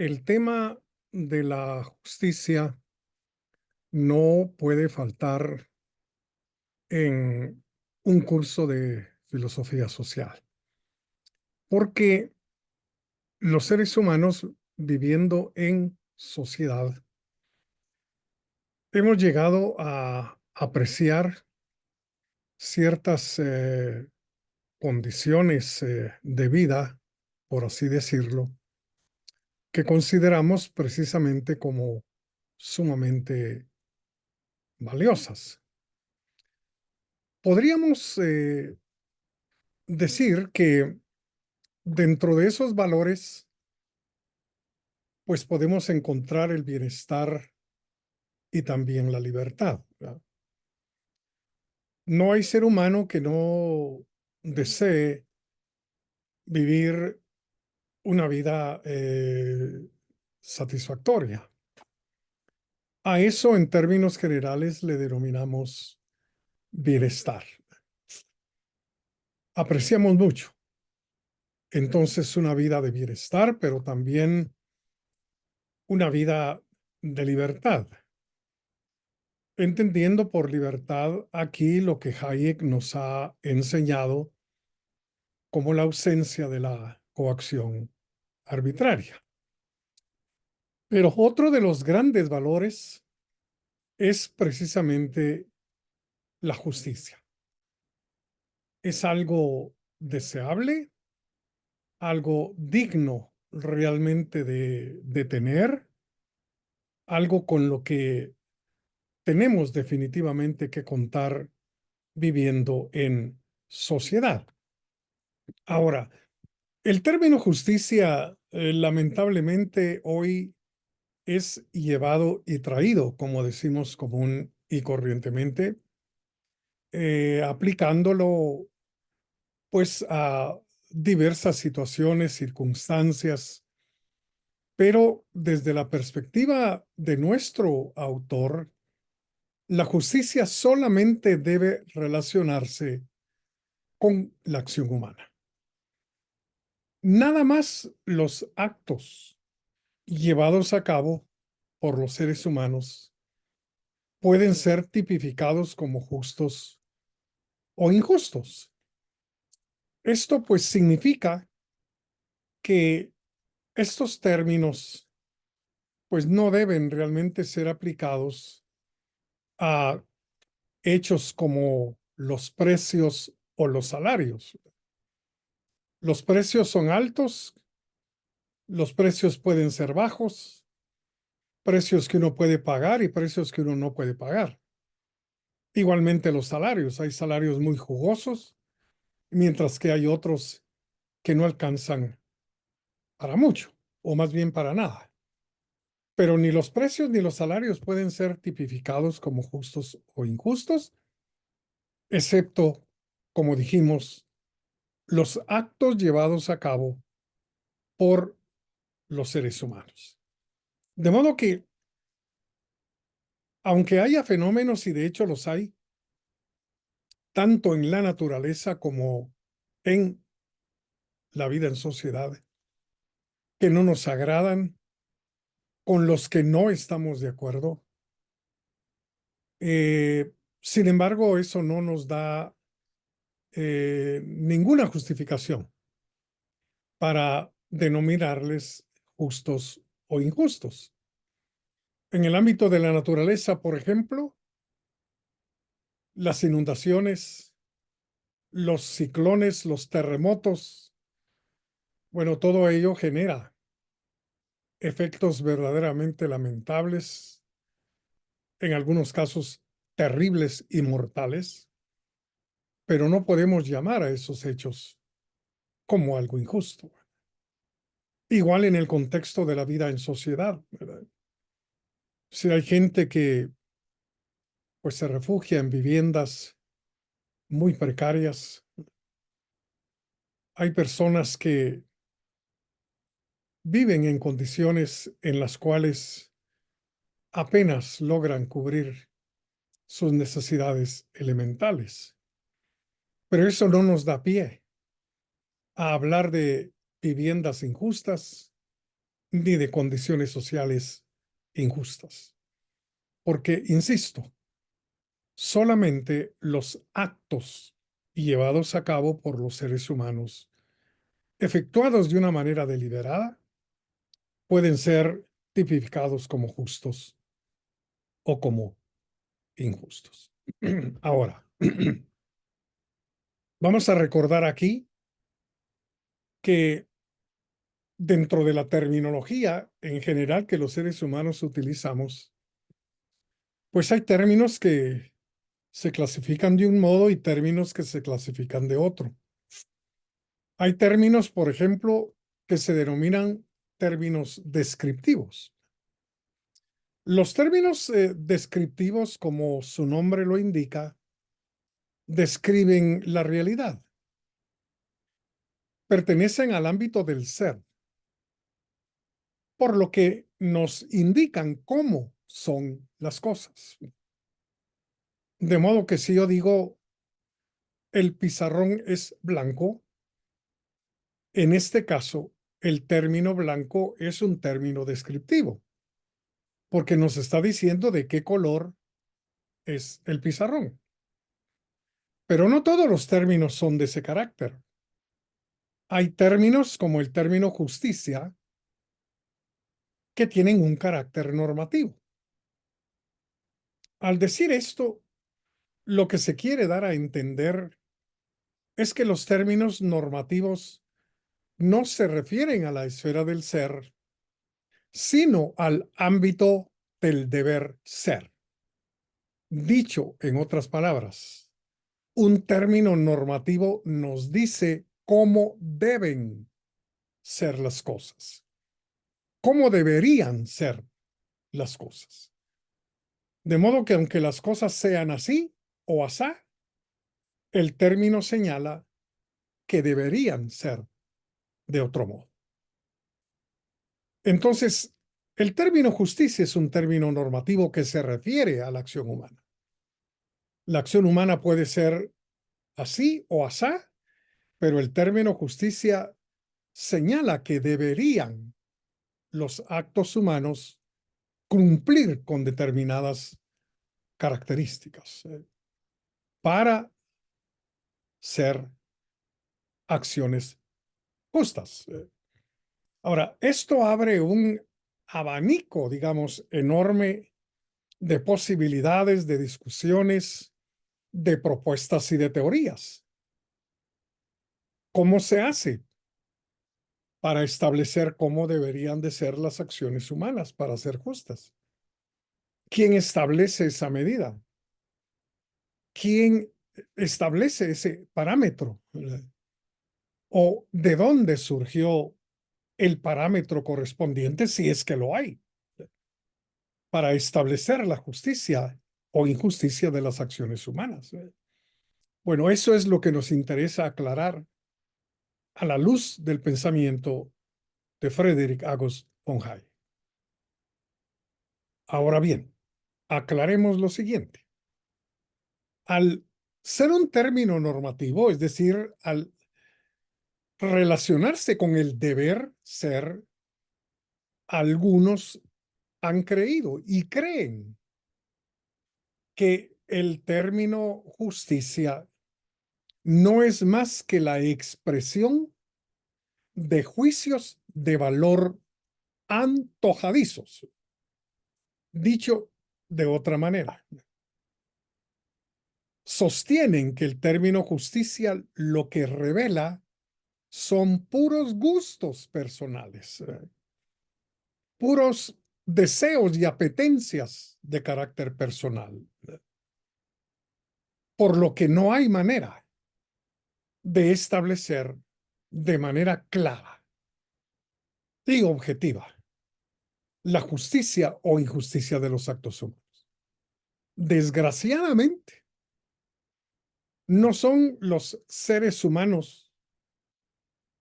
El tema de la justicia no puede faltar en un curso de filosofía social, porque los seres humanos viviendo en sociedad hemos llegado a apreciar ciertas condiciones de vida, por así decirlo, que consideramos precisamente como sumamente valiosas. Podríamos decir que dentro de esos valores, pues podemos encontrar el bienestar y también la libertad, ¿verdad? No hay ser humano que no desee vivir una vida satisfactoria. A eso, en términos generales, le denominamos bienestar. Apreciamos mucho, entonces, una vida de bienestar, pero también una vida de libertad. Entendiendo por libertad aquí lo que Hayek nos ha enseñado como la ausencia de la coacción arbitraria. Pero otro de los grandes valores es precisamente la justicia. Es algo deseable, algo digno realmente de tener, algo con lo que tenemos definitivamente que contar viviendo en sociedad. Ahora, el término justicia, lamentablemente, hoy es llevado y traído, como decimos común y corrientemente, aplicándolo pues a diversas situaciones, circunstancias, pero desde la perspectiva de nuestro autor, la justicia solamente debe relacionarse con la acción humana. Nada más los actos llevados a cabo por los seres humanos pueden ser tipificados como justos o injustos. Esto pues significa que estos términos pues no deben realmente ser aplicados a hechos como los precios o los salarios. Los precios son altos, los precios pueden ser bajos, precios que uno puede pagar y precios que uno no puede pagar. Igualmente los salarios, hay salarios muy jugosos, mientras que hay otros que no alcanzan para mucho, o más bien para nada. Pero ni los precios ni los salarios pueden ser tipificados como justos o injustos, excepto, como dijimos, los actos llevados a cabo por los seres humanos. De modo que, aunque haya fenómenos, y de hecho los hay, tanto en la naturaleza como en la vida en sociedad, que no nos agradan, con los que no estamos de acuerdo, sin embargo, eso no nos da ninguna justificación para denominarles justos o injustos. En el ámbito de la naturaleza, por ejemplo, las inundaciones, los ciclones, los terremotos, bueno, todo ello genera efectos verdaderamente lamentables, en algunos casos terribles y mortales, pero no podemos llamar a esos hechos como algo injusto. Igual en el contexto de la vida en sociedad, ¿verdad? Si hay gente que pues se refugia en viviendas muy precarias, hay personas que viven en condiciones en las cuales apenas logran cubrir sus necesidades elementales. Pero eso no nos da pie a hablar de viviendas injustas ni de condiciones sociales injustas. Porque, insisto, solamente los actos llevados a cabo por los seres humanos, efectuados de una manera deliberada, pueden ser tipificados como justos o como injustos. Ahora, vamos a recordar aquí que dentro de la terminología en general que los seres humanos utilizamos, pues hay términos que se clasifican de un modo y términos que se clasifican de otro. Hay términos, por ejemplo, que se denominan términos descriptivos. Los términos descriptivos, como su nombre lo indica, describen la realidad. Pertenecen al ámbito del ser, por lo que nos indican cómo son las cosas. De modo que si yo digo el pizarrón es blanco, en este caso el término blanco es un término descriptivo, porque nos está diciendo de qué color es el pizarrón. Pero no todos los términos son de ese carácter. Hay términos como el término justicia que tienen un carácter normativo. Al decir esto, lo que se quiere dar a entender es que los términos normativos no se refieren a la esfera del ser, sino al ámbito del deber ser. Dicho en otras palabras, un término normativo nos dice cómo deben ser las cosas, cómo deberían ser las cosas. De modo que aunque las cosas sean así o asá, el término señala que deberían ser de otro modo. Entonces, el término justicia es un término normativo que se refiere a la acción humana. La acción humana puede ser así o asá, pero el término justicia señala que deberían los actos humanos cumplir con determinadas características para ser acciones justas. Ahora, esto abre un abanico, digamos, enorme de posibilidades, de discusiones, de propuestas y de teorías. ¿Cómo se hace para establecer cómo deberían de ser las acciones humanas para ser justas? ¿Quién establece esa medida? ¿Quién establece ese parámetro? ¿O de dónde surgió el parámetro correspondiente, si es que lo hay, para establecer la justicia o injusticia de las acciones humanas? Bueno, eso es lo que nos interesa aclarar a la luz del pensamiento de Friedrich August von Hayek. Ahora bien, aclaremos lo siguiente. Al ser un término normativo, es decir, al relacionarse con el deber ser, algunos han creído y creen que el término justicia no es más que la expresión de juicios de valor antojadizos. Dicho de otra manera, sostienen que el término justicia lo que revela son puros gustos personales, puros deseos y apetencias de carácter personal, por lo que no hay manera de establecer de manera clara y objetiva la justicia o injusticia de los actos humanos. Desgraciadamente, no son los seres humanos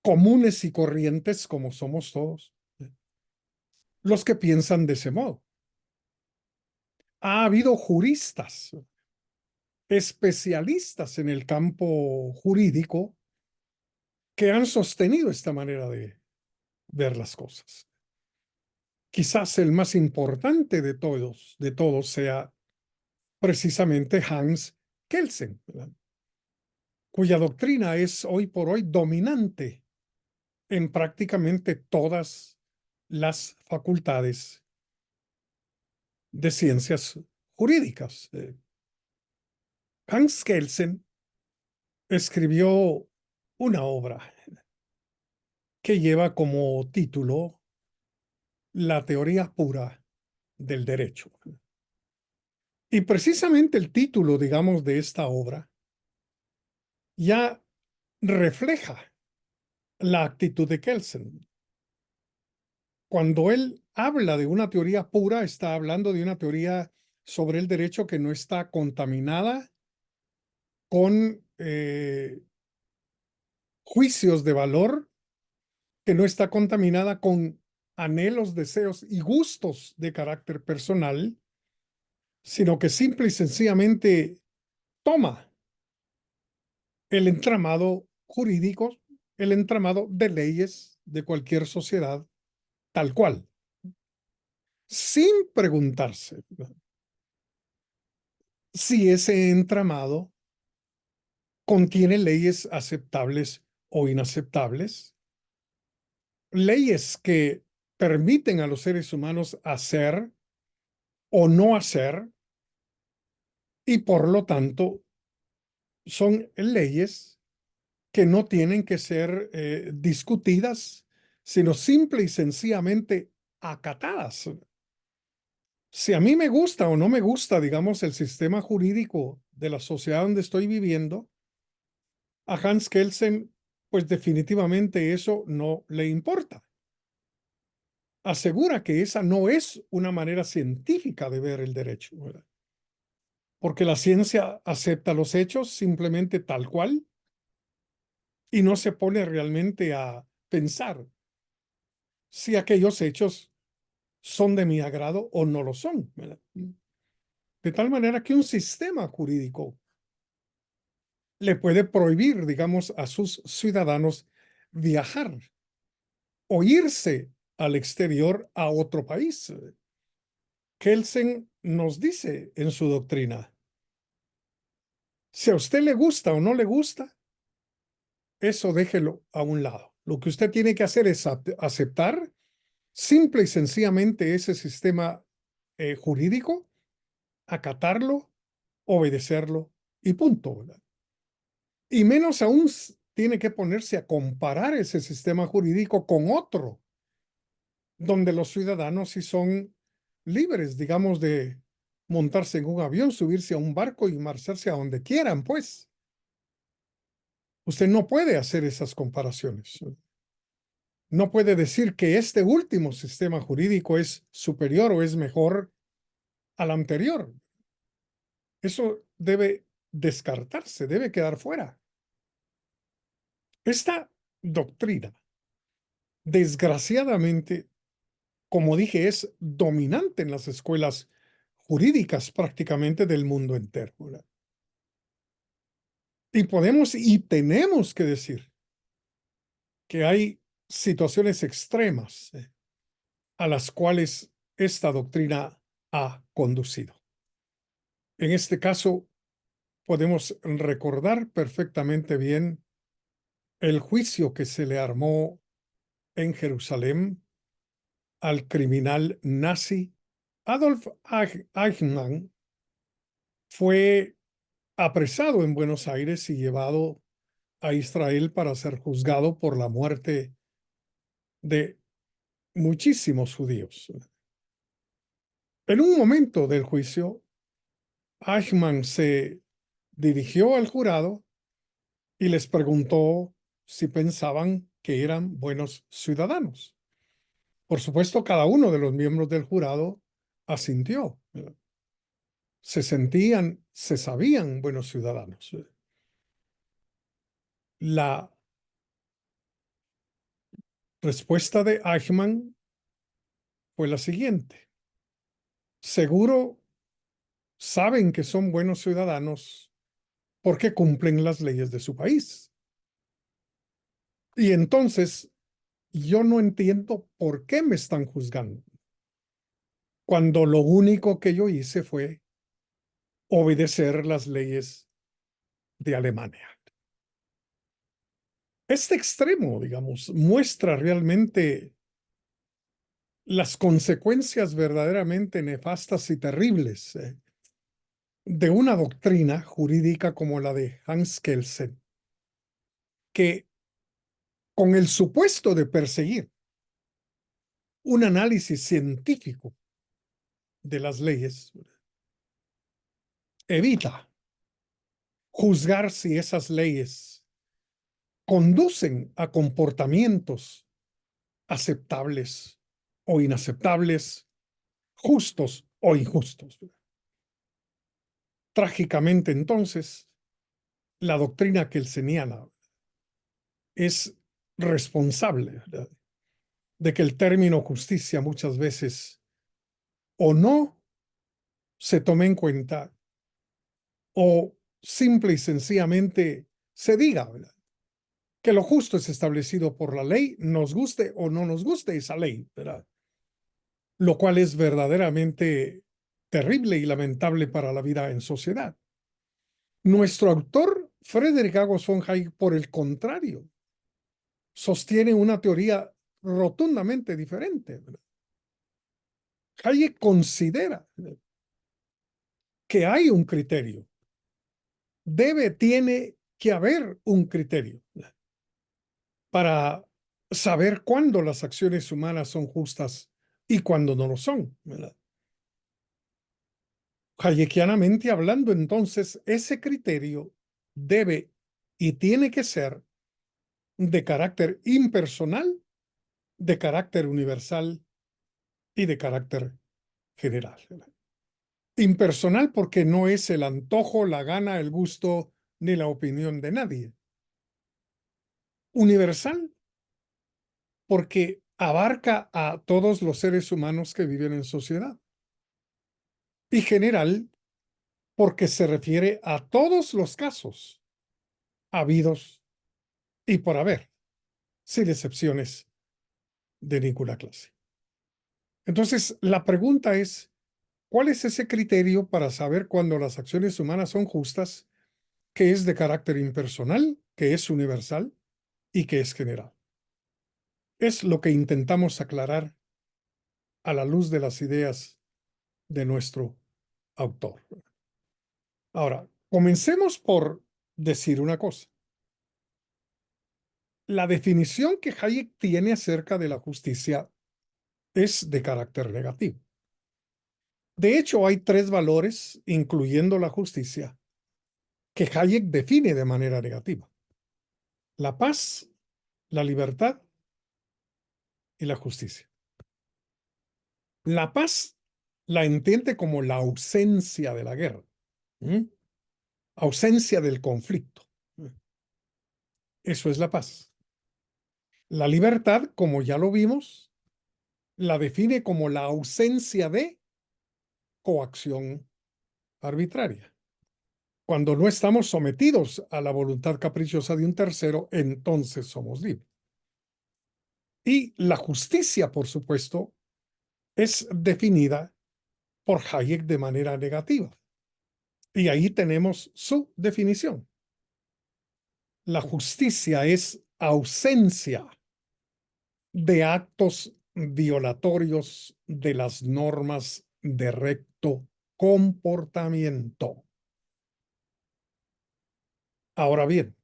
comunes y corrientes como somos todos los que piensan de ese modo. Ha habido juristas, especialistas en el campo jurídico que han sostenido esta manera de ver las cosas. Quizás el más importante de todos sea precisamente Hans Kelsen, ¿verdad? Cuya doctrina es hoy por hoy dominante en prácticamente todas las facultades de ciencias jurídicas. Hans Kelsen escribió una obra que lleva como título La teoría pura del derecho. Y precisamente el título, digamos, de esta obra ya refleja la actitud de Kelsen. Cuando él habla de una teoría pura, está hablando de una teoría sobre el derecho que no está contaminada con juicios de valor, que no está contaminada con anhelos, deseos y gustos de carácter personal, sino que simple y sencillamente toma el entramado jurídico, el entramado de leyes de cualquier sociedad, tal cual, sin preguntarse si ese entramado contiene leyes aceptables o inaceptables, leyes que permiten a los seres humanos hacer o no hacer, y por lo tanto son leyes que no tienen que ser discutidas, sino simple y sencillamente acatadas. Si a mí me gusta o no me gusta, digamos, el sistema jurídico de la sociedad donde estoy viviendo, a Hans Kelsen, pues definitivamente eso no le importa. Asegura que esa no es una manera científica de ver el derecho, ¿verdad? Porque la ciencia acepta los hechos simplemente tal cual y no se pone realmente a pensar si aquellos hechos son de mi agrado o no lo son, ¿verdad? De tal manera que un sistema jurídico le puede prohibir, digamos, a sus ciudadanos viajar o irse al exterior a otro país. Kelsen nos dice en su doctrina, si a usted le gusta o no le gusta, eso déjelo a un lado. Lo que usted tiene que hacer es aceptar simple y sencillamente ese sistema jurídico, acatarlo, obedecerlo y punto, ¿verdad? Y menos aún tiene que ponerse a comparar ese sistema jurídico con otro, donde los ciudadanos sí son libres, digamos, de montarse en un avión, subirse a un barco y marcharse a donde quieran, pues. Usted no puede hacer esas comparaciones. No puede decir que este último sistema jurídico es superior o es mejor al anterior. Eso debe descartarse, debe quedar fuera. Esta doctrina, desgraciadamente, como dije, es dominante en las escuelas jurídicas prácticamente del mundo entero, ¿verdad? Y podemos y tenemos que decir que hay situaciones extremas a las cuales esta doctrina ha conducido. En este caso, podemos recordar perfectamente bien el juicio que se le armó en Jerusalén al criminal nazi Adolf Eichmann. Fue apresado en Buenos Aires y llevado a Israel para ser juzgado por la muerte de muchísimos judíos. En un momento del juicio, Eichmann se dirigió al jurado y les preguntó si pensaban que eran buenos ciudadanos. Por supuesto, cada uno de los miembros del jurado asintió. Se sentían, se sabían buenos ciudadanos. La respuesta de Eichmann fue la siguiente. Seguro saben que son buenos ciudadanos porque cumplen las leyes de su país. Y entonces yo no entiendo por qué me están juzgando. cuando lo único que yo hice fue obedecer las leyes de Alemania. Este extremo, digamos, muestra realmente las consecuencias verdaderamente nefastas y terribles de una doctrina jurídica como la de Hans Kelsen, que con el supuesto de perseguir un análisis científico de las leyes, evita juzgar si esas leyes conducen a comportamientos aceptables o inaceptables, justos o injustos. Trágicamente, entonces, la doctrina kelseniana es responsable, ¿verdad?, de que el término justicia muchas veces o no se tome en cuenta o simple y sencillamente se diga, ¿verdad?, que lo justo es establecido por la ley, nos guste o no nos guste esa ley, ¿verdad? Lo cual es verdaderamente terrible y lamentable para la vida en sociedad. Nuestro autor, Frederick August von Hayek, por el contrario, sostiene una teoría rotundamente diferente, ¿verdad? Hayek considera, ¿verdad?, que hay un criterio, tiene que haber un criterio, ¿verdad?, para saber cuándo las acciones humanas son justas y cuándo no lo son, ¿verdad? Hayekianamente hablando, entonces, ese criterio debe y tiene que ser de carácter impersonal, de carácter universal y de carácter general, ¿verdad? Impersonal porque no es el antojo, la gana, el gusto ni la opinión de nadie. Universal porque abarca a todos los seres humanos que viven en sociedad. Y general porque se refiere a todos los casos habidos y por haber, sin excepciones de ninguna clase. Entonces, la pregunta es, ¿cuál es ese criterio para saber cuándo las acciones humanas son justas, que es de carácter impersonal, que es universal y que es general? Es lo que intentamos aclarar a la luz de las ideas de nuestro autor. Ahora, comencemos por decir una cosa. La definición que Hayek tiene acerca de la justicia es de carácter negativo. De hecho, hay tres valores, incluyendo la justicia, que Hayek define de manera negativa: la paz, la libertad y la justicia. La paz la entiende como la ausencia de la guerra, ¿m? Ausencia del conflicto. Eso es la paz. La libertad, como ya lo vimos, la define como la ausencia de coacción arbitraria. Cuando no estamos sometidos a la voluntad caprichosa de un tercero, entonces somos libres. Y la justicia, por supuesto, es definida por Hayek de manera negativa. Y ahí tenemos su definición. La justicia es ausencia de actos violatorios de las normas de recto comportamiento. Ahora bien,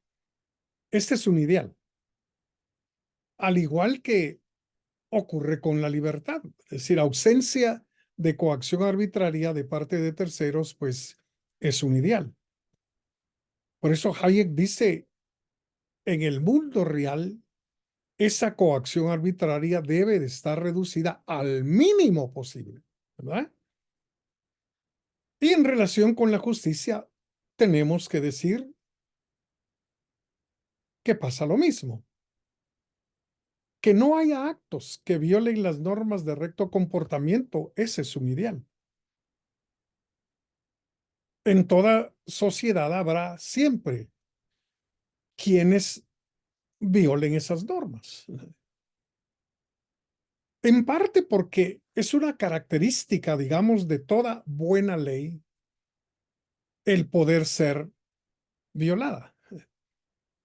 este es un ideal, al igual que ocurre con la libertad, es decir, ausencia de coacción arbitraria de parte de terceros, pues es un ideal. Por eso Hayek dice, en el mundo real, esa coacción arbitraria debe de estar reducida al mínimo posible, ¿verdad? Y en relación con la justicia, tenemos que decir que pasa lo mismo, que no haya actos que violen las normas de recto comportamiento, ese es un ideal. En toda sociedad habrá siempre quienes violen esas normas. En parte porque es una característica, digamos, de toda buena ley el poder ser violada.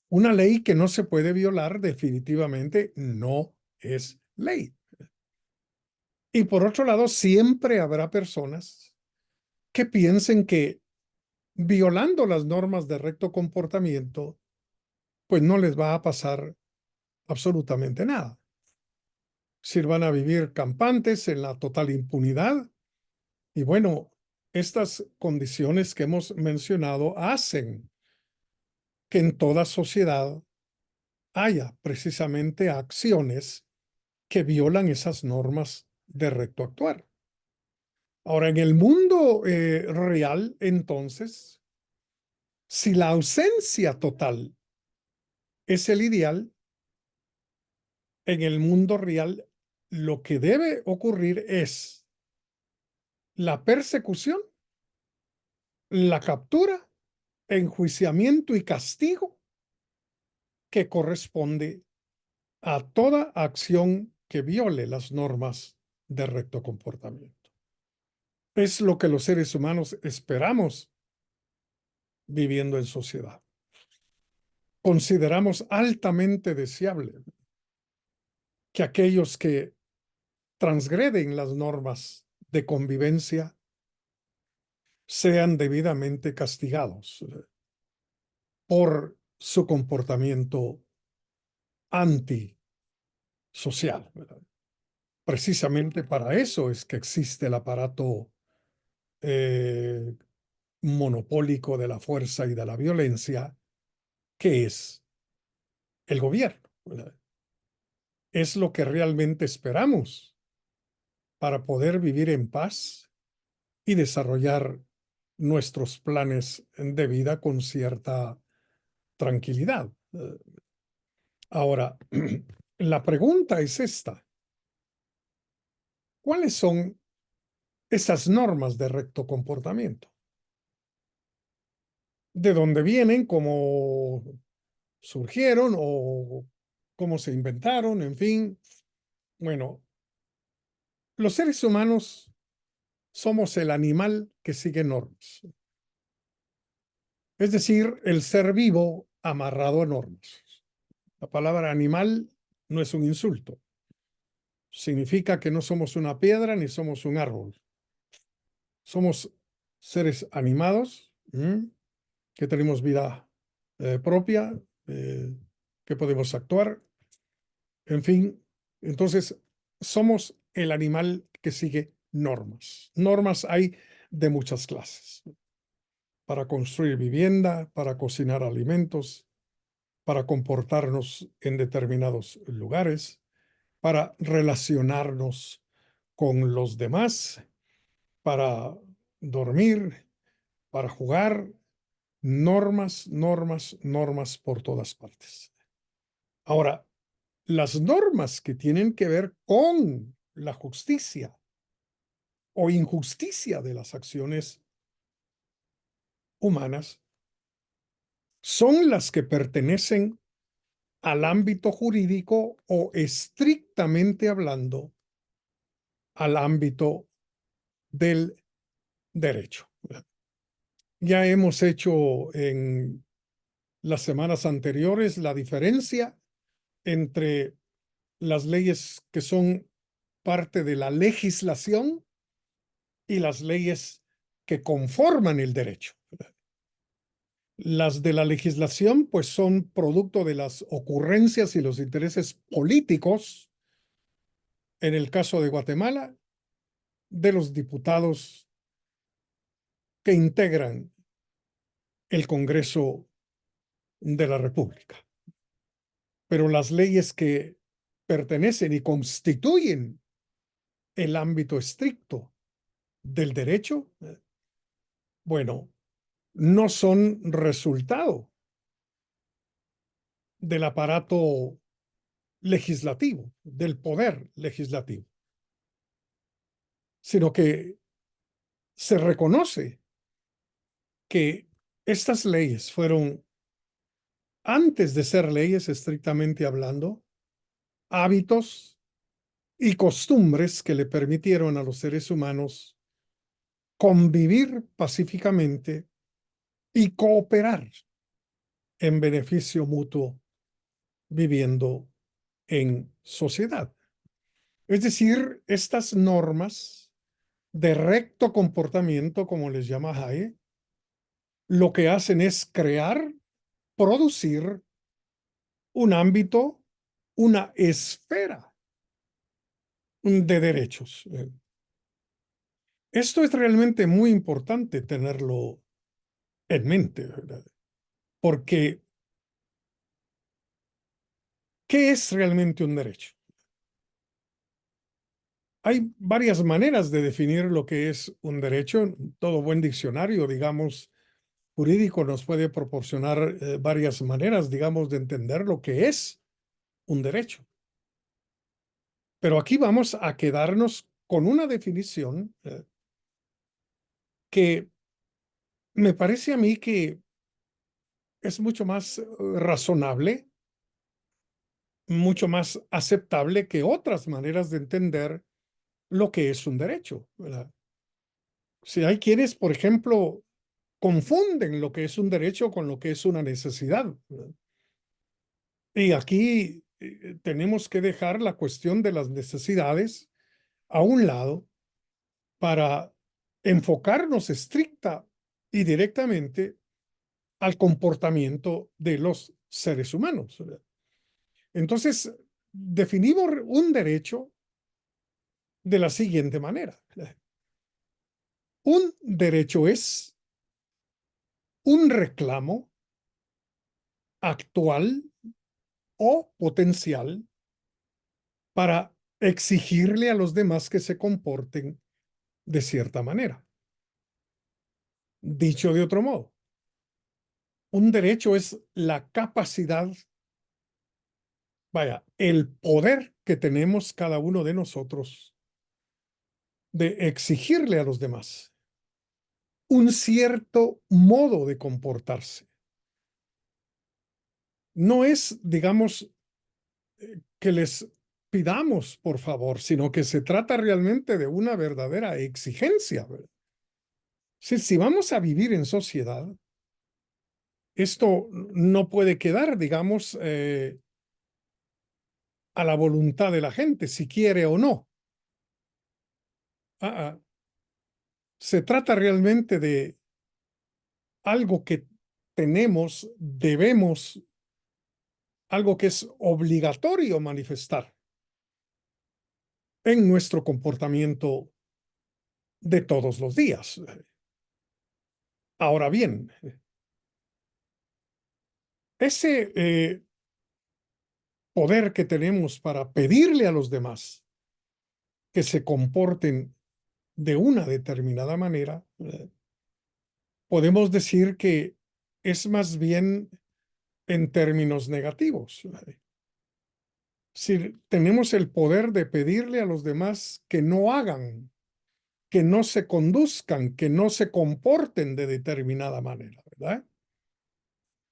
Una ley que no se puede violar definitivamente no es ley. Y por otro lado, siempre habrá personas que piensen que violando las normas de recto comportamiento, pues no les va a pasar absolutamente nada. Si van a vivir campantes en la total impunidad. Y bueno, estas condiciones que hemos mencionado hacen que en toda sociedad haya precisamente acciones que violan esas normas de recto actuar. Ahora, en el mundo real, entonces, si la ausencia total es el ideal, en el mundo real lo que debe ocurrir es la persecución, la captura, enjuiciamiento y castigo que corresponde a toda acción que viole las normas de recto comportamiento. Es lo que los seres humanos esperamos viviendo en sociedad. Consideramos altamente deseable que aquellos que transgreden las normas de convivencia sean debidamente castigados por su comportamiento antisocial, ¿verdad? Precisamente para eso es que existe el aparato eh, monopólico de la fuerza y de la violencia, que es el gobierno, ¿verdad? Es lo que realmente esperamos para poder vivir en paz y desarrollar nuestros planes de vida con cierta tranquilidad. Ahora, la pregunta es esta: ¿cuáles son esas normas de recto comportamiento? ¿De dónde vienen? ¿Cómo surgieron o cómo se inventaron? En fin, bueno, los seres humanos somos el animal que sigue normas, es decir, el ser vivo amarrado a normas. La palabra animal no es un insulto, significa que no somos una piedra ni somos un árbol. Somos seres animados, que tenemos vida propia, que podemos actuar, en fin. Entonces, somos el animal que sigue normas. Normas hay de muchas clases: para construir vivienda, para cocinar alimentos, para comportarnos en determinados lugares, para relacionarnos con los demás, para dormir, para jugar. Normas, normas, normas por todas partes. Ahora, las normas que tienen que ver con la justicia o injusticia de las acciones humanas son las que pertenecen al ámbito jurídico o, estrictamente hablando, al ámbito del derecho. Ya hemos hecho en las semanas anteriores la diferencia entre las leyes que son parte de la legislación y las leyes que conforman el derecho. Las de la legislación, pues, son producto de las ocurrencias y los intereses políticos, en el caso de Guatemala, de los diputados que integran el Congreso de la República. Pero las leyes que pertenecen y constituyen el ámbito estricto del derecho, bueno, no son resultado del aparato legislativo, del poder legislativo, sino que se reconoce que estas leyes fueron, antes de ser leyes estrictamente hablando, hábitos y costumbres que le permitieron a los seres humanos convivir pacíficamente y cooperar en beneficio mutuo viviendo en sociedad. Es decir, estas normas de recto comportamiento, como les llama Hayek, lo que hacen es crear, producir un ámbito, una esfera de derechos. Esto es realmente muy importante tenerlo en mente, ¿verdad? Porque, ¿qué es realmente un derecho? Hay varias maneras de definir lo que es un derecho. Todo buen diccionario, digamos, jurídico nos puede proporcionar varias maneras, digamos, de entender lo que es un derecho. Pero aquí vamos a quedarnos con una definición que me parece a mí que es mucho más razonable, mucho más aceptable que otras maneras de entender lo que es un derecho, ¿verdad? Si hay quienes, por ejemplo, confunden lo que es un derecho con lo que es una necesidad, ¿verdad? Y aquí tenemos que dejar la cuestión de las necesidades a un lado para enfocarnos estricta y directamente al comportamiento de los seres humanos, ¿verdad? Entonces, definimos un derecho de la siguiente manera. Un derecho es un reclamo actual o potencial para exigirle a los demás que se comporten de cierta manera. Dicho de otro modo, un derecho es la capacidad, vaya, el poder que tenemos cada uno de nosotros de exigirle a los demás un cierto modo de comportarse. No es, digamos, que les pidamos por favor, sino que se trata realmente de una verdadera exigencia, ¿verdad? Si vamos a vivir en sociedad, esto no puede quedar, digamos, a la voluntad de la gente, si quiere o no. Ah, ah. Se trata realmente de algo que tenemos, debemos, algo que es obligatorio manifestar en nuestro comportamiento de todos los días. Ahora bien, ese poder que tenemos para pedirle a los demás que se comporten de una determinada manera, podemos decir que es más bien en términos negativos. Si tenemos el poder de pedirle a los demás que no hagan, que no se conduzcan, que no se comporten de determinada manera, ¿verdad?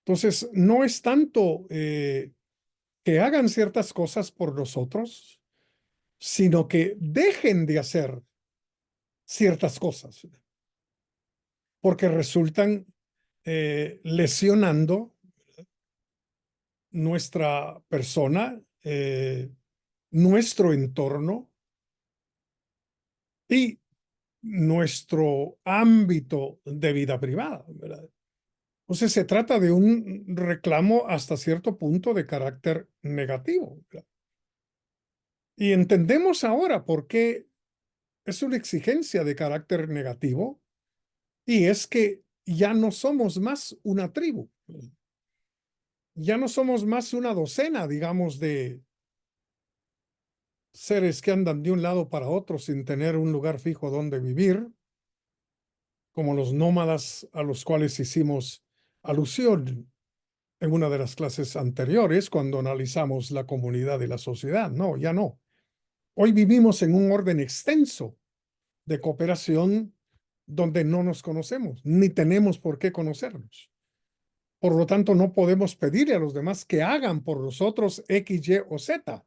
Entonces, no es tanto que hagan ciertas cosas por nosotros, sino que dejen de hacer ciertas cosas, porque resultan lesionando nuestra persona, nuestro entorno y nuestro ámbito de vida privada, ¿verdad? Entonces se trata de un reclamo hasta cierto punto de carácter negativo, ¿verdad? Y entendemos ahora por qué es una exigencia de carácter negativo, y es que ya no somos más una tribu, ya no somos más una docena, digamos, de seres que andan de un lado para otro sin tener un lugar fijo donde vivir, como los nómadas a los cuales hicimos alusión en una de las clases anteriores cuando analizamos la comunidad y la sociedad. No, ya no. Hoy vivimos en un orden extenso de cooperación donde no nos conocemos, ni tenemos por qué conocernos. Por lo tanto, no podemos pedirle a los demás que hagan por nosotros X, Y o Z,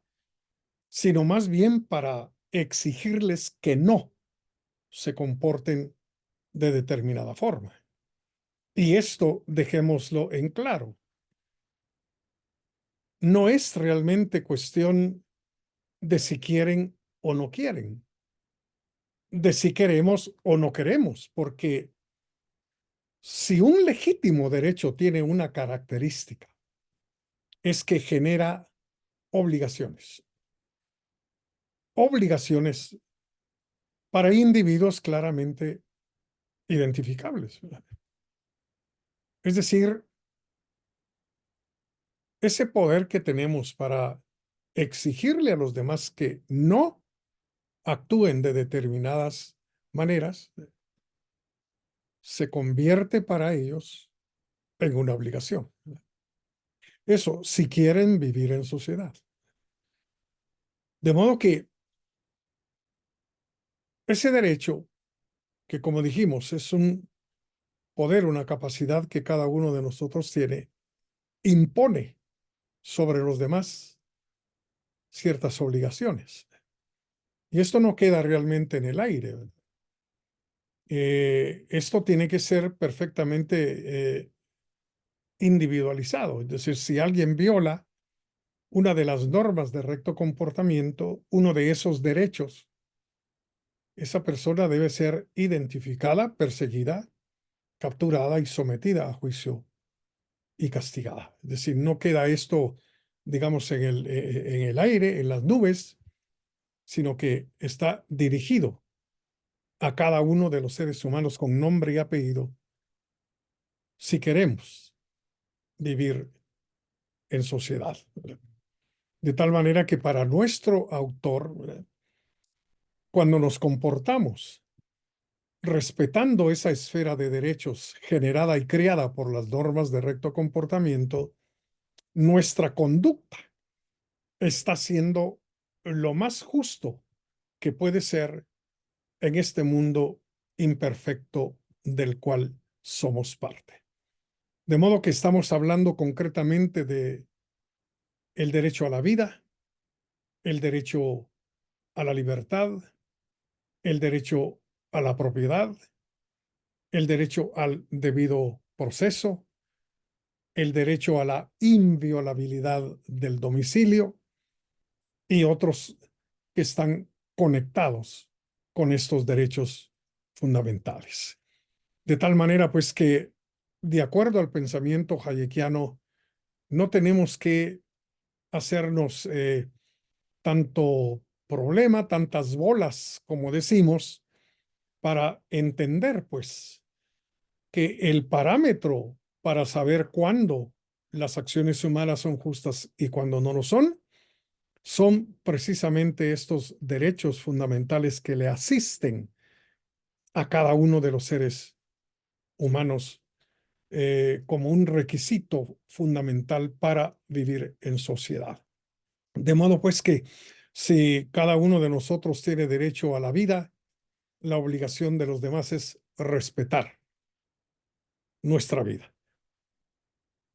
sino más bien para exigirles que no se comporten de determinada forma. Y esto dejémoslo en claro. No es realmente cuestión de si quieren o no quieren, de si queremos o no queremos, porque si un legítimo derecho tiene una característica, es que genera obligaciones. Obligaciones para individuos claramente identificables. Es decir, ese poder que tenemos para exigirle a los demás que no actúen de determinadas maneras, se convierte para ellos en una obligación. Eso, si quieren vivir en sociedad. De modo que ese derecho, que como dijimos, es un poder, una capacidad que cada uno de nosotros tiene, impone sobre los demás ciertas obligaciones. Y esto no queda realmente en el aire. Esto tiene que ser perfectamente individualizado. Es decir, si alguien viola una de las normas de recto comportamiento, uno de esos derechos, esa persona debe ser identificada, perseguida, capturada y sometida a juicio y castigada. Es decir, no queda esto, digamos, en el aire, en las nubes, sino que está dirigido a cada uno de los seres humanos con nombre y apellido si queremos vivir en sociedad. De tal manera que para nuestro autor, cuando nos comportamos respetando esa esfera de derechos generada y creada por las normas de recto comportamiento, nuestra conducta está siendo lo más justo que puede ser en este mundo imperfecto del cual somos parte. De modo que estamos hablando concretamente de el derecho a la vida, el derecho a la libertad, el derecho a la propiedad, el derecho al debido proceso, el derecho a la inviolabilidad del domicilio y otros que están conectados con estos derechos fundamentales. De tal manera, pues, que de acuerdo al pensamiento hayekiano, no tenemos que hacernos tanto problema, tantas bolas, como decimos, para entender, pues, que el parámetro para saber cuándo las acciones humanas son justas y cuándo no lo son precisamente estos derechos fundamentales que le asisten a cada uno de los seres humanos como un requisito fundamental para vivir en sociedad. De modo pues que si cada uno de nosotros tiene derecho a la vida, la obligación de los demás es respetar nuestra vida.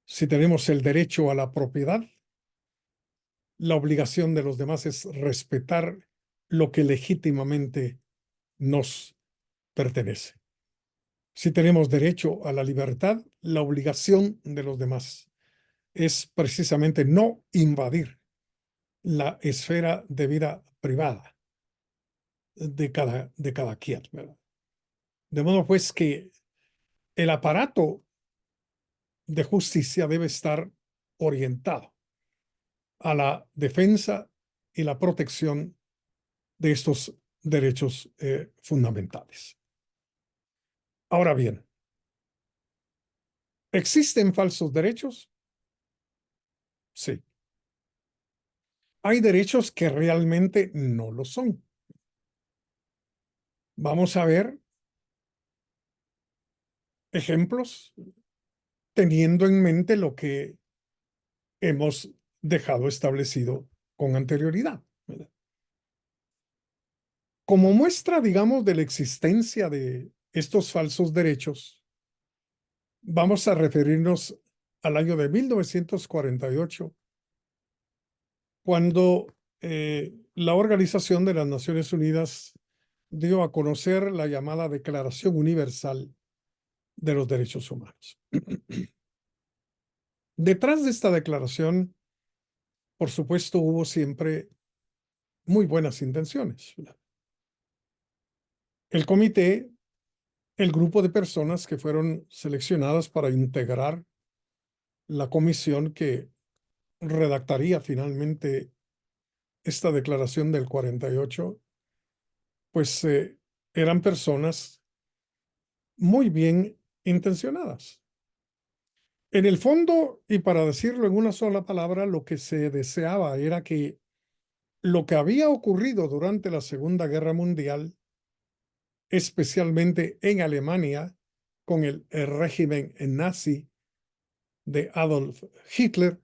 Si tenemos el derecho a la propiedad, la obligación de los demás es respetar lo que legítimamente nos pertenece. Si tenemos derecho a la libertad, la obligación de los demás es precisamente no invadir la esfera de vida privada de cada quien, ¿verdad? De modo pues que el aparato de justicia debe estar orientado a la defensa y la protección de estos derechos fundamentales. Ahora bien, ¿existen falsos derechos? Sí. Hay derechos que realmente no lo son. Vamos a ver ejemplos teniendo en mente lo que hemos dejado establecido con anterioridad, ¿verdad? Como muestra, digamos, de la existencia de estos falsos derechos, vamos a referirnos al año de 1948, cuando la Organización de las Naciones Unidas dio a conocer la llamada Declaración Universal de los Derechos Humanos. Detrás de esta declaración, por supuesto, hubo siempre muy buenas intenciones. El comité, el grupo de personas que fueron seleccionadas para integrar la comisión que redactaría finalmente esta declaración del 48, pues eran personas muy bien intencionadas. En el fondo, y para decirlo en una sola palabra, lo que se deseaba era que lo que había ocurrido durante la Segunda Guerra Mundial, especialmente en Alemania, con el régimen nazi de Adolf Hitler,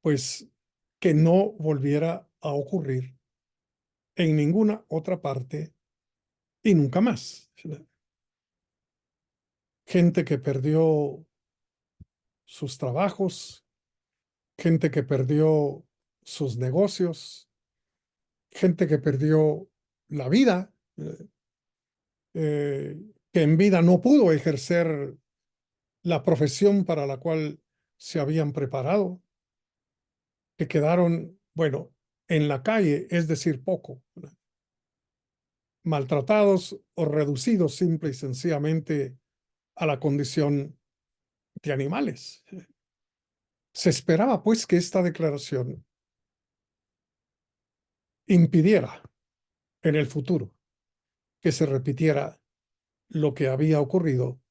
pues que no volviera a ocurrir en ninguna otra parte y nunca más. Gente que perdió sus trabajos, gente que perdió sus negocios, gente que perdió la vida, que en vida no pudo ejercer la profesión para la cual se habían preparado, que quedaron, bueno, en la calle, es decir, poco, maltratados o reducidos simple y sencillamente a la condición de animales. Se esperaba, pues, que esta declaración impidiera en el futuro que se repitiera lo que había ocurrido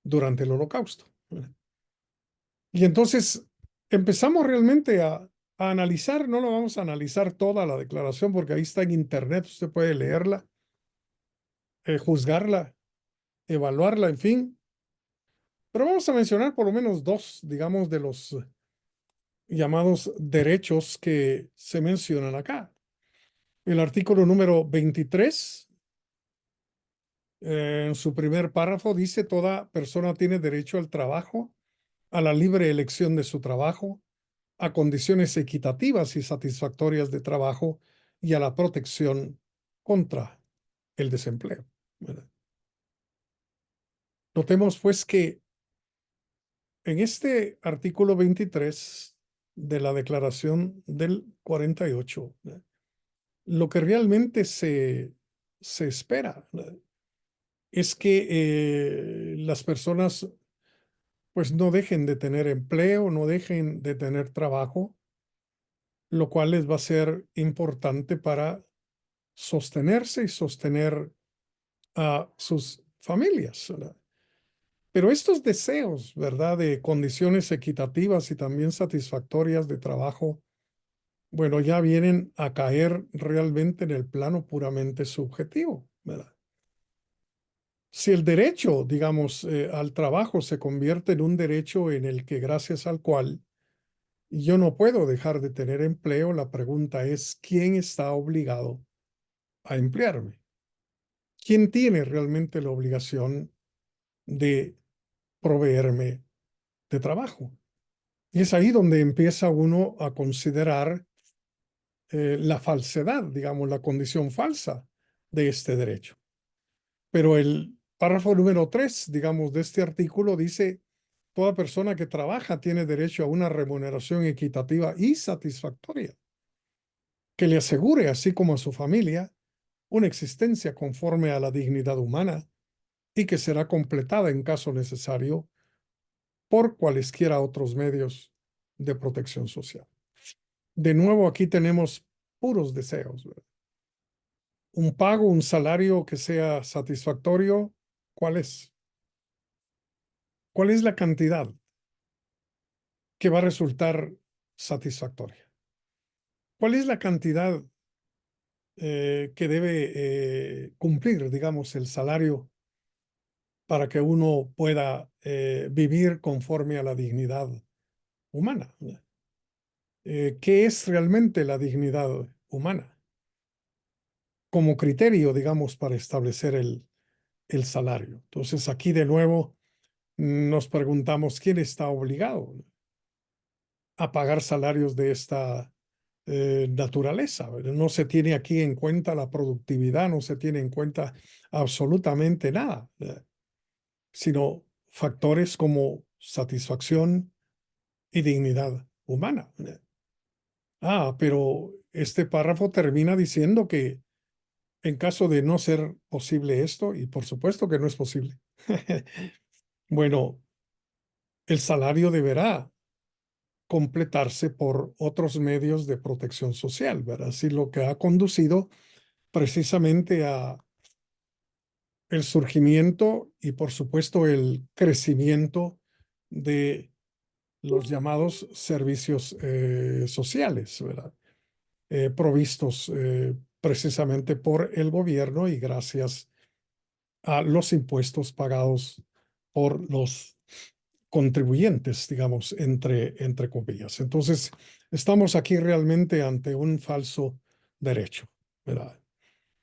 durante el Holocausto. Y entonces empezamos realmente a analizar, no lo vamos a analizar toda la declaración porque ahí está en internet, usted puede leerla, juzgarla, evaluarla, en fin, pero vamos a mencionar por lo menos dos, digamos, de los llamados derechos que se mencionan acá. El artículo número 23, en su primer párrafo, dice: toda persona tiene derecho al trabajo, a la libre elección de su trabajo, a condiciones equitativas y satisfactorias de trabajo y a la protección contra el desempleo. ¿Verdad? Notemos pues que en este artículo 23 de la Declaración del 48, ¿verdad?, lo que realmente se espera, ¿verdad?, es que las personas pues no dejen de tener empleo, no dejen de tener trabajo, lo cual les va a ser importante para sostenerse y sostener a sus familias, ¿verdad? Pero estos deseos, ¿verdad?, de condiciones equitativas y también satisfactorias de trabajo, bueno, ya vienen a caer realmente en el plano puramente subjetivo, ¿verdad? Si el derecho, digamos, al trabajo se convierte en un derecho en el que gracias al cual yo no puedo dejar de tener empleo, la pregunta es: ¿quién está obligado a emplearme? ¿Quién tiene realmente la obligación de proveerme de trabajo? Y es ahí donde empieza uno a considerar la falsedad, digamos, la condición falsa de este derecho. Pero el párrafo número 3, digamos, de este artículo dice: toda persona que trabaja tiene derecho a una remuneración equitativa y satisfactoria que le asegure, así como a su familia, una existencia conforme a la dignidad humana y que será completada en caso necesario por cualesquiera otros medios de protección social. De nuevo, aquí tenemos puros deseos, ¿verdad? Un pago, un salario que sea satisfactorio, ¿cuál es? ¿Cuál es la cantidad que va a resultar satisfactoria? ¿Cuál es la cantidad que debe cumplir, digamos, el salario para que uno pueda vivir conforme a la dignidad humana? ¿Qué es realmente la dignidad humana como criterio, digamos, para establecer el salario? Entonces, aquí de nuevo nos preguntamos: ¿quién está obligado a pagar salarios de esta naturaleza. No se tiene aquí en cuenta la productividad, no se tiene en cuenta absolutamente nada, sino factores como satisfacción y dignidad humana. Pero este párrafo termina diciendo que en caso de no ser posible esto, y por supuesto que no es posible, bueno, el salario deberá completarse por otros medios de protección social, ¿verdad? Así lo que ha conducido precisamente a el surgimiento y por supuesto el crecimiento de los llamados servicios sociales, ¿verdad? Provistos precisamente por el gobierno y gracias a los impuestos pagados por los contribuyentes, digamos, entre comillas. Entonces, estamos aquí realmente ante un falso derecho, ¿verdad?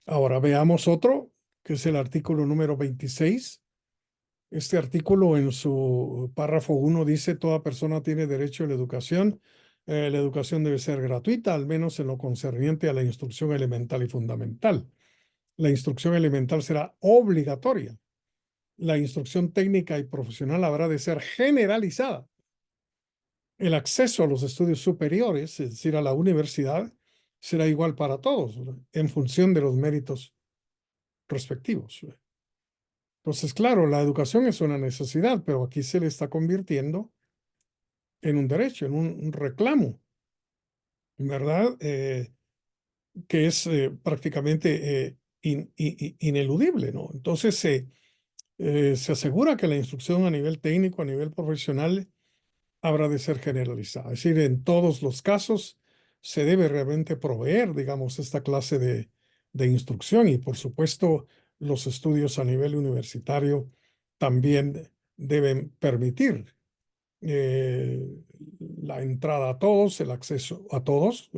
Ahora veamos otro, que es el artículo número 26. Este artículo en su párrafo 1 dice, toda persona tiene derecho a la educación. La educación debe ser gratuita, al menos en lo concerniente a la instrucción elemental y fundamental. La instrucción elemental será obligatoria. La instrucción técnica y profesional habrá de ser generalizada. El acceso a los estudios superiores, es decir, a la universidad, será igual para todos, ¿verdad? En función de los méritos respectivos. Entonces, claro, la educación es una necesidad, pero aquí se le está convirtiendo en un derecho, en un reclamo, ¿verdad? Que es prácticamente ineludible, ¿no? Entonces, se asegura que la instrucción a nivel técnico, a nivel profesional, habrá de ser generalizada. Es decir, en todos los casos se debe realmente proveer, digamos, esta clase de instrucción y, por supuesto, los estudios a nivel universitario también deben permitir eh, la entrada a todos, el acceso a todos,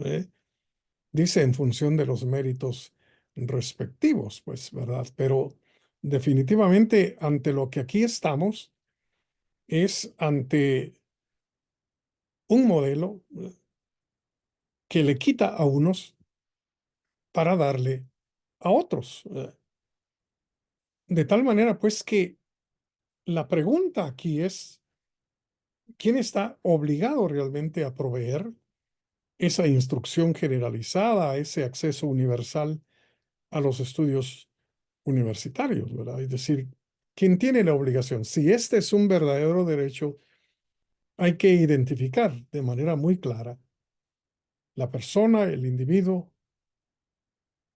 dice en función de los méritos respectivos, pues, ¿verdad? Pero definitivamente ante lo que aquí estamos es ante un modelo que le quita a unos para darle a otros. De tal manera, pues, que la pregunta aquí es, ¿quién está obligado realmente a proveer esa instrucción generalizada, ese acceso universal a los estudios universitarios, ¿verdad? Es decir, ¿quién tiene la obligación? Si este es un verdadero derecho, hay que identificar de manera muy clara la persona, el individuo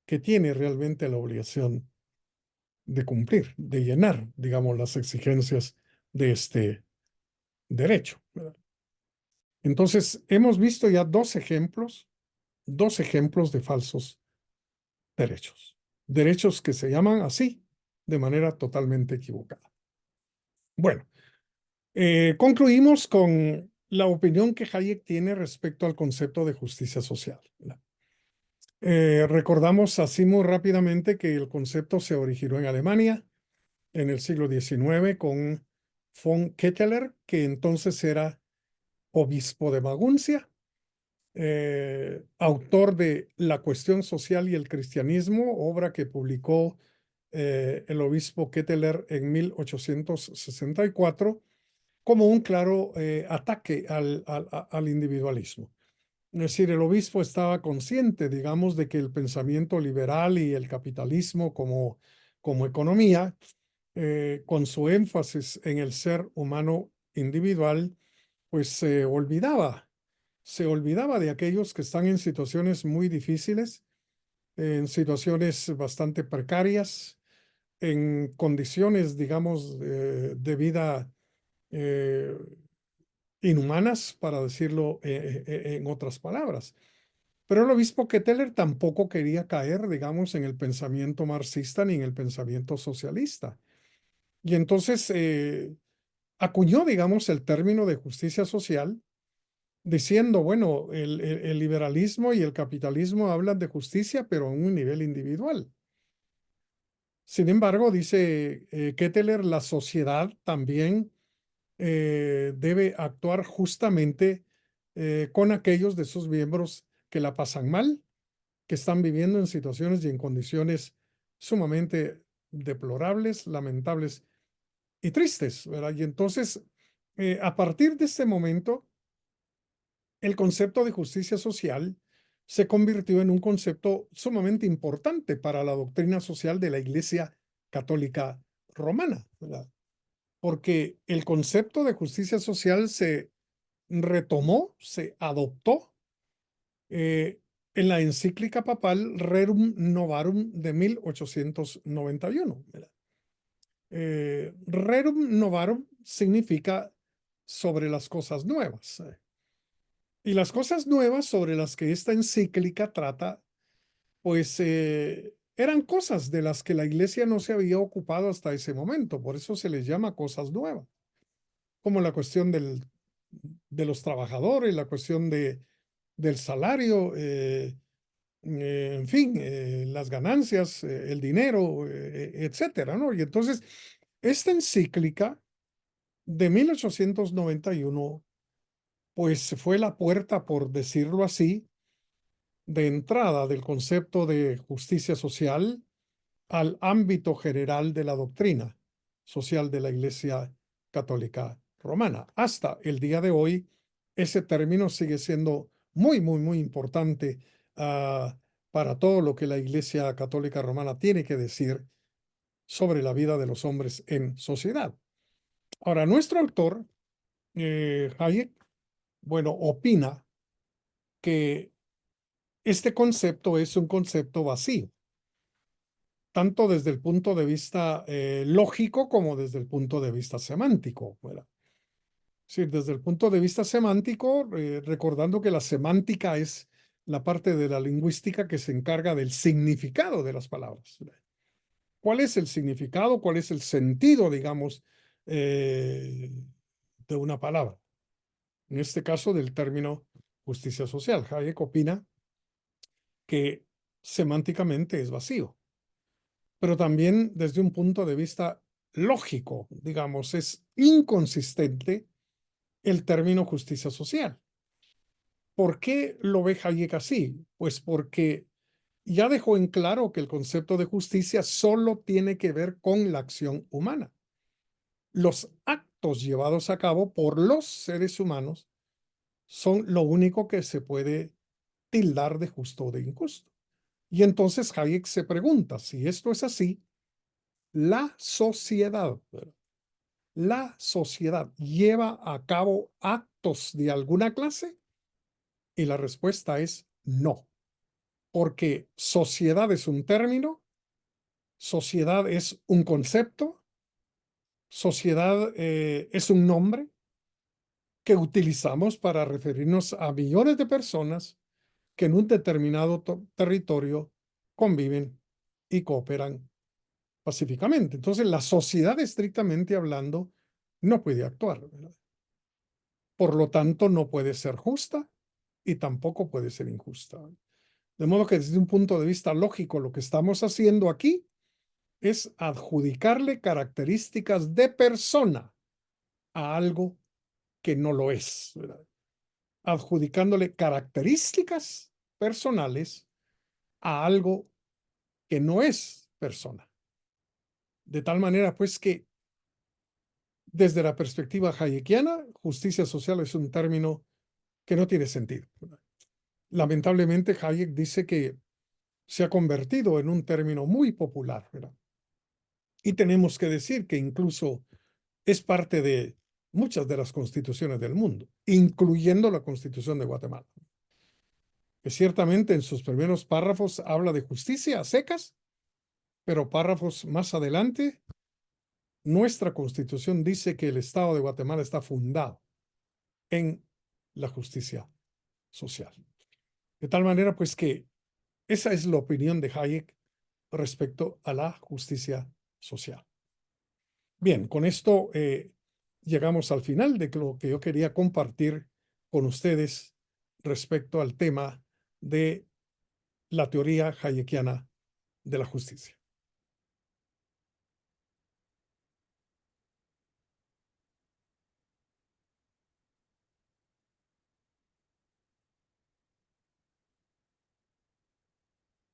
que tiene realmente la obligación de cumplir, de llenar, digamos, las exigencias de este derecho, ¿verdad? Entonces, hemos visto ya dos ejemplos de falsos derechos, derechos que se llaman así de manera totalmente equivocada. Bueno, concluimos con la opinión que Hayek tiene respecto al concepto de justicia social, ¿verdad? Recordamos así muy rápidamente que el concepto se originó en Alemania en el siglo XIX con von Ketteler, que entonces era obispo de Maguncia, autor de La cuestión social y el cristianismo, obra que publicó el obispo Ketteler en 1864 como un claro ataque al individualismo. Es decir, el obispo estaba consciente, digamos, de que el pensamiento liberal y el capitalismo como economía, con su énfasis en el ser humano individual, pues se olvidaba de aquellos que están en situaciones muy difíciles, en situaciones bastante precarias, en condiciones, digamos, de vida eh, inhumanas, para decirlo en otras palabras. Pero el obispo Ketteler tampoco quería caer, digamos, en el pensamiento marxista ni en el pensamiento socialista. Y entonces acuñó, digamos, el término de justicia social, diciendo, bueno, el liberalismo y el capitalismo hablan de justicia, pero a un nivel individual. Sin embargo, dice Ketteler, la sociedad también debe actuar justamente con aquellos de sus miembros que la pasan mal, que están viviendo en situaciones y en condiciones sumamente deplorables, lamentables y tristes, ¿verdad? Y entonces, a partir de este momento, el concepto de justicia social se convirtió en un concepto sumamente importante para la doctrina social de la Iglesia Católica Romana, ¿verdad? Porque el concepto de justicia social se retomó, se adoptó en la encíclica papal Rerum Novarum de 1891. ¿Verdad? Rerum Novarum significa sobre las cosas nuevas. Y las cosas nuevas sobre las que esta encíclica trata, pues eran cosas de las que la iglesia no se había ocupado hasta ese momento. Por eso se les llama cosas nuevas, como la cuestión de los trabajadores, la cuestión del salario, en fin, las ganancias, el dinero, etcétera, ¿no? Y entonces, esta encíclica de 1891, pues fue la puerta, por decirlo así, de entrada del concepto de justicia social al ámbito general de la doctrina social de la Iglesia Católica Romana. Hasta el día de hoy, ese término sigue siendo muy, muy, muy importante para todo lo que la Iglesia Católica Romana tiene que decir sobre la vida de los hombres en sociedad. Ahora, nuestro autor, Hayek, bueno, opina que este concepto es un concepto vacío, tanto desde el punto de vista lógico como desde el punto de vista semántico. ¿Verdad? Sí, desde el punto de vista semántico, recordando que la semántica es la parte de la lingüística que se encarga del significado de las palabras. ¿Verdad? ¿Cuál es el significado? ¿Cuál es el sentido, digamos, de una palabra? En este caso, del término justicia social. Hayek opina que semánticamente es vacío, pero también desde un punto de vista lógico, digamos, es inconsistente el término justicia social. ¿Por qué lo ve Hayek así? Pues porque ya dejó en claro que el concepto de justicia solo tiene que ver con la acción humana. Los actos llevados a cabo por los seres humanos son lo único que se puede tildar de justo o de injusto. Y entonces Hayek se pregunta, si esto es así, la sociedad, lleva a cabo actos de alguna clase, y la respuesta es no, porque sociedad es un término, sociedad es un concepto, sociedad es un nombre que utilizamos para referirnos a millones de personas que en un determinado territorio conviven y cooperan pacíficamente. Entonces, la sociedad, estrictamente hablando, no puede actuar, ¿verdad? Por lo tanto, no puede ser justa y tampoco puede ser injusta. De modo que desde un punto de vista lógico, lo que estamos haciendo aquí es adjudicarle características de persona a algo que no lo es, ¿verdad? Adjudicándole características personales a algo que no es persona. De tal manera, pues, que desde la perspectiva hayekiana, justicia social es un término que no tiene sentido. Lamentablemente, Hayek dice que se ha convertido en un término muy popular, ¿verdad? Y tenemos que decir que incluso es parte de muchas de las constituciones del mundo, incluyendo la Constitución de Guatemala, que ciertamente en sus primeros párrafos habla de justicia a secas, pero párrafos más adelante, nuestra Constitución dice que el Estado de Guatemala está fundado en la justicia social. De tal manera, pues, que esa es la opinión de Hayek respecto a la justicia social. Bien, con esto llegamos al final de lo que yo quería compartir con ustedes respecto al tema de la teoría hayekiana de la justicia.